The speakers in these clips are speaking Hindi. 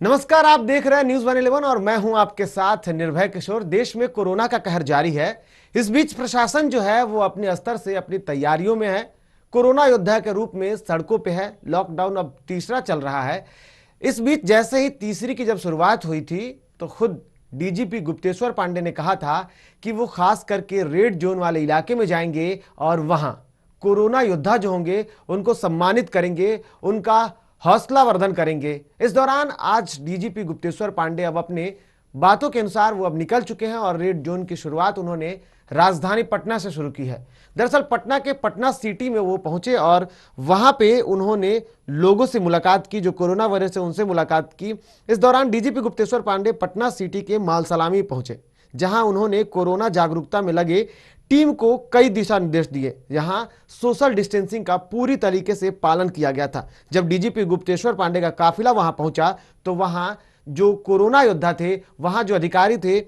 नमस्कार, आप देख रहे हैं न्यूज़ 111 और मैं हूं आपके साथ निर्भय किशोर। देश में कोरोना का कहर जारी है। इस बीच प्रशासन जो है वो अपने स्तर से अपनी तैयारियों में है। कोरोना योद्धा के रूप में सड़कों पे है। लॉकडाउन अब तीसरा चल रहा है। इस बीच जैसे ही तीसरी की जब शुरुआत हुई थी तो खुद डीजीपी गुप्तेश्वर पांडे ने कहा था कि वो खास करके रेड जोन वाले इलाके में जाएंगे और वहां कोरोना योद्धा जो होंगे उनको सम्मानित करेंगे, उनका हौसला वर्धन करेंगे। इस दौरान आज डीजीपी गुप्तेश्वर पांडे अब अपने बातों के अनुसार वो अब निकल चुके हैं और रेड जोन की शुरुआत उन्होंने राजधानी पटना से शुरू की है। दरअसल पटना के पटना सिटी में वो पहुंचे और वहां पे उन्होंने लोगों से मुलाकात की, जो कोरोना वायरस से उनसे मुलाकात की। इस दौरान डीजीपी गुप्तेश्वर पांडे पटना सिटी के मालसलामी पहुंचे, जहां उन्होंने कोरोना जागरूकता में लगे टीम को कई दिशा निर्देश दिए। यहां सोशल डिस्टेंसिंग का पूरी तरीके से पालन किया गया था। जब डीजीपी गुप्तेश्वर पांडे का काफिला वहां पहुंचा तो वहां जो कोरोना योद्धा थे, वहां जो अधिकारी थे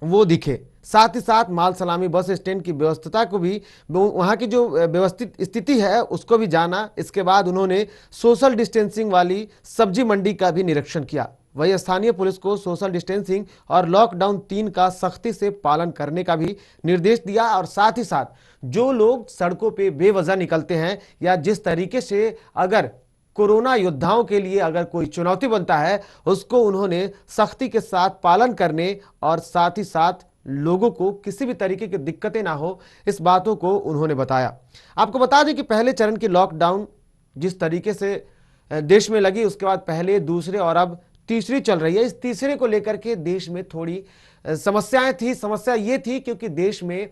वो दिखे। साथ ही साथ माल सलामी बस स्टैंड की व्यवस्था को भी, वहां की जो व्यवस्थित स्थिति है उसको भी जाना। इसके बाद उन्होंने सोशल डिस्टेंसिंग वाली सब्जी मंडी का भी निरीक्षण किया। वही स्थानीय पुलिस को सोशल डिस्टेंसिंग और लॉकडाउन 3 का सख्ती से पालन करने का भी निर्देश दिया। और साथ ही साथ जो लोग सड़कों पे बेवजह निकलते हैं या जिस तरीके से अगर कोरोना योद्धाओं के लिए अगर कोई चुनौती बनता है उसको उन्होंने सख्ती के साथ पालन करने और साथ ही साथ लोगों को किसी भी तरीके की दिक्कतें ना हो, इस बातों को उन्होंने बताया। आपको बता दें कि पहले चरण की लॉकडाउन जिस तरीके से देश में लगी, उसके बाद पहले, दूसरे और अब तीसरी चल रही है। इस तीसरे को लेकर के देश में थोड़ी समस्याएं थी। समस्या ये थी क्योंकि देश में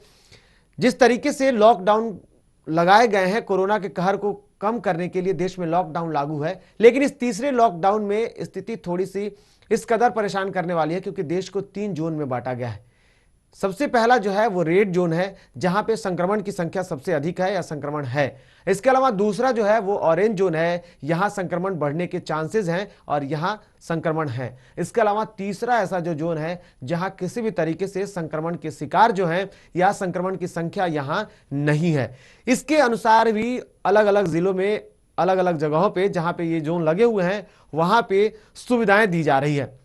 जिस तरीके से लॉकडाउन लगाए गए हैं, कोरोना के कहर को कम करने के लिए देश में लॉकडाउन लागू है, लेकिन इस तीसरे लॉकडाउन में स्थिति थोड़ी सी इस कदर परेशान करने वाली है क्योंकि देश को 3 जोन में बांटा गया है। सबसे पहला जो है वो रेड जोन है, जहां पे संक्रमण की संख्या सबसे अधिक है या संक्रमण है। इसके अलावा दूसरा जो है वो ऑरेंज जोन है, यहां संक्रमण बढ़ने के चांसेस हैं और यहां संक्रमण है। इसके अलावा तीसरा ऐसा जो जोन है जहां किसी भी तरीके से संक्रमण के शिकार जो हैं या संक्रमण की संख्या यहां नहीं है। इसके अनुसार भी अलग अलग जिलों में, अलग अलग जगहों पे जहां पे ये जोन लगे हुए हैं वहां पे सुविधाएं दी जा रही है।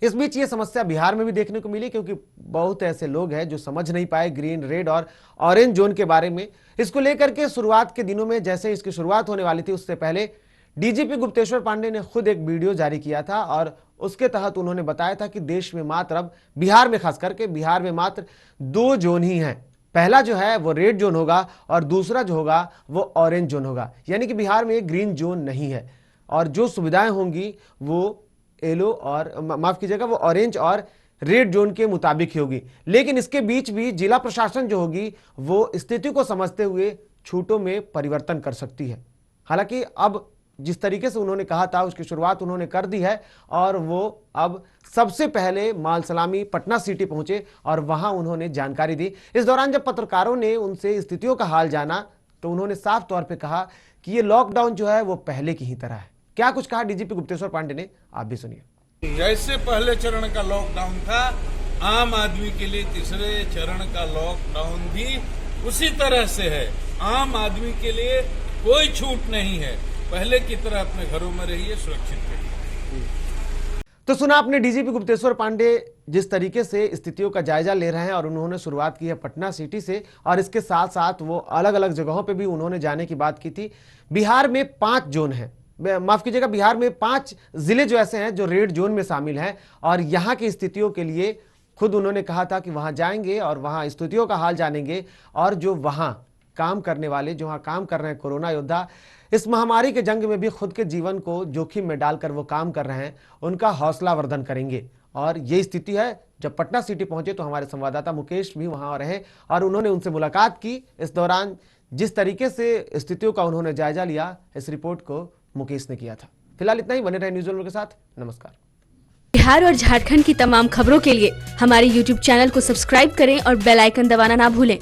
इस बीच ये समस्या बिहार में भी देखने को मिली क्योंकि बहुत ऐसे लोग हैं जो समझ नहीं पाए ग्रीन, रेड और ऑरेंज जोन के बारे में। इसको लेकर के शुरुआत के दिनों में, जैसे इसकी शुरुआत होने वाली थी उससे पहले डीजीपी गुप्तेश्वर पांडे ने खुद एक वीडियो जारी किया था और उसके तहत उन्होंने बताया था कि देश में मात्र, अब बिहार में खास करके बिहार में मात्र 2 जोन ही हैं। पहला जो है वो रेड जोन होगा और दूसरा जो होगा वो ऑरेंज जोन होगा, यानी कि बिहार में ग्रीन जोन नहीं है। और जो सुविधाएं होंगी वो येलो और माफ कीजिएगा वो ऑरेंज और रेड जोन के मुताबिक ही होगी। लेकिन इसके बीच भी जिला प्रशासन जो होगी वो स्थिति को समझते हुए छूटों में परिवर्तन कर सकती है। हालांकि अब जिस तरीके से उन्होंने कहा था उसकी शुरुआत उन्होंने कर दी है और वो अब सबसे पहले मालसलामी पटना सिटी पहुंचे और वहां उन्होंने जानकारी दी। इस दौरान जब पत्रकारों ने उनसे स्थितियों का हाल जाना तो उन्होंने साफ तौर पर कहा कि ये लॉकडाउन जो है वो पहले की ही तरह है। क्या कुछ कहा डीजीपी गुप्तेश्वर पांडे ने, आप भी सुनिए। जैसे पहले चरण का लॉकडाउन था, आम आदमी के लिए तीसरे चरण का लॉकडाउन भी उसी तरह से है। आम आदमी के लिए कोई छूट नहीं है। पहले की तरह अपने घरों में रहिए, सुरक्षित रहिए। तो सुना आपने डीजीपी गुप्तेश्वर पांडे जिस तरीके से स्थितियों का जायजा ले रहे हैं और उन्होंने शुरुआत की है पटना सिटी से और इसके साथ साथ वो अलग अलग जगहों पे भी उन्होंने जाने की बात की थी। बिहार में 5 जोन है, माफ कीजिएगा, बिहार में 5 जिले जो ऐसे हैं जो रेड जोन में शामिल हैं और यहां की स्थितियों के लिए खुद उन्होंने कहा था कि वहां जाएंगे और वहां स्थितियों का हाल जानेंगे और जो वहां काम करने वाले, जो वहां काम कर रहे हैं कोरोना योद्धा, इस महामारी के जंग में भी खुद के जीवन को जोखिम में डालकर वो काम कर रहे हैं, उनका हौसला वर्धन करेंगे। और ये स्थिति है। जब पटना सिटी पहुंचे तो हमारे संवाददाता मुकेश भी वहां रहे और उन्होंने उनसे मुलाकात की। इस दौरान जिस तरीके से स्थितियों का उन्होंने जायजा लिया, इस रिपोर्ट को मुकेश ने किया था। फिलहाल इतना ही। बने रहे न्यूज़ 111 के साथ। नमस्कार। बिहार और झारखंड की तमाम खबरों के लिए हमारे YouTube चैनल को सब्सक्राइब करें और बेल आइकन दबाना ना भूलें।